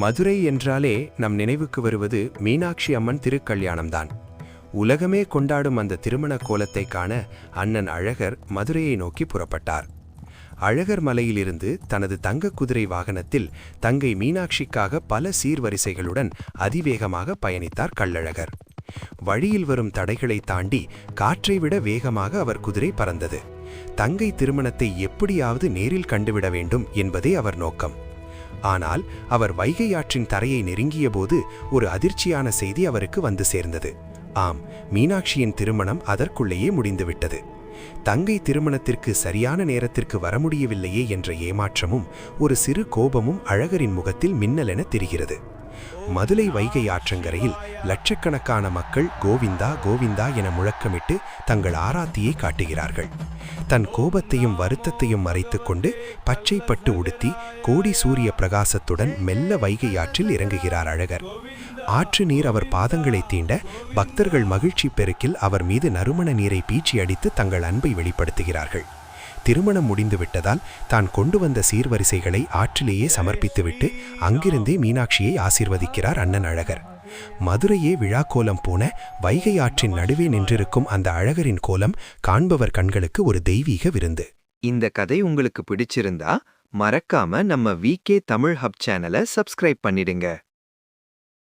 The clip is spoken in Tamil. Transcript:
மதுரை என்றாலே நம் நினைவுக்கு வருவது மீனாட்சி அம்மன் திருக்கல்யாணம்தான். உலகமே கொண்டாடும் அந்த திருமண கோலத்தை காண அண்ணன் அழகர் மதுரையை நோக்கி புறப்பட்டார். அழகர் மலையிலிருந்து தனது தங்க குதிரை வாகனத்தில் தங்கை மீனாட்சிக்காக பல சீர்வரிசைகளுடன் அதிவேகமாக பயணித்தார் கள்ளழகர். வழியில் வரும் தடைகளை தாண்டி காற்றை விட வேகமாக அவர் குதிரை பறந்தது. தங்கை திருமணத்தை எப்படியாவது நேரில் கண்டுவிட வேண்டும் என்பதே அவர் நோக்கம். ஆனால் அவர் வைகை ஆற்றின் தரையை நெருங்கிய போது ஒரு அதிர்ச்சியான செய்தி அவருக்கு வந்து சேர்ந்தது. ஆம், மீனாட்சியின் திருமணம் அதற்குள்ளேயே முடிந்துவிட்டது. தங்கை திருமணத்திற்கு சரியான நேரத்திற்கு வர முடியவில்லையே என்ற ஏமாற்றமும் ஒரு சிறு கோபமும் அழகரின் முகத்தில் மின்னலென தெரிகிறது. மதுரை வைகை ஆற்றங்கரையில் லட்சக்கணக்கான மக்கள் கோவிந்தா கோவிந்தா என முழக்கமிட்டு தங்கள் ஆராத்தியை காட்டுகிறார்கள். தன் கோபத்தையும் வருத்தத்தையும் மறைத்துக்கொண்டு பச்சை பட்டு உடுத்தி கோடி சூரிய பிரகாசத்துடன் மெல்ல வைகை ஆற்றில் இறங்குகிறார் அழகர். ஆற்று நீர் அவர் பாதங்களை தீண்ட பக்தர்கள் மகிழ்ச்சி பெருக்கில் அவர் மீது நறுமண நீரை பீச்சி அடித்து தங்கள் அன்பை வெளிப்படுத்துகிறார்கள். திருமணம் முடிந்துவிட்டதால் தான் கொண்டு வந்த சீர்வரிசைகளை ஆற்றிலேயே சமர்ப்பித்துவிட்டு அங்கிருந்தே மீனாட்சியை ஆசீர்வதிக்கிறார் அண்ணன் அழகர். மதுரையே விழாக்கோலம் போன வைகை ஆற்றின் நடுவே நின்றிருக்கும் அந்த அழகரின் கோலம் காண்பவர் கண்களுக்கு ஒரு தெய்வீக விருந்து. இந்த கதை உங்களுக்கு பிடிச்சிருந்தா மறக்காம நம்ம VK தமிழ் ஹப் சேனலை சப்ஸ்கிரைப் பண்ணிடுங்க.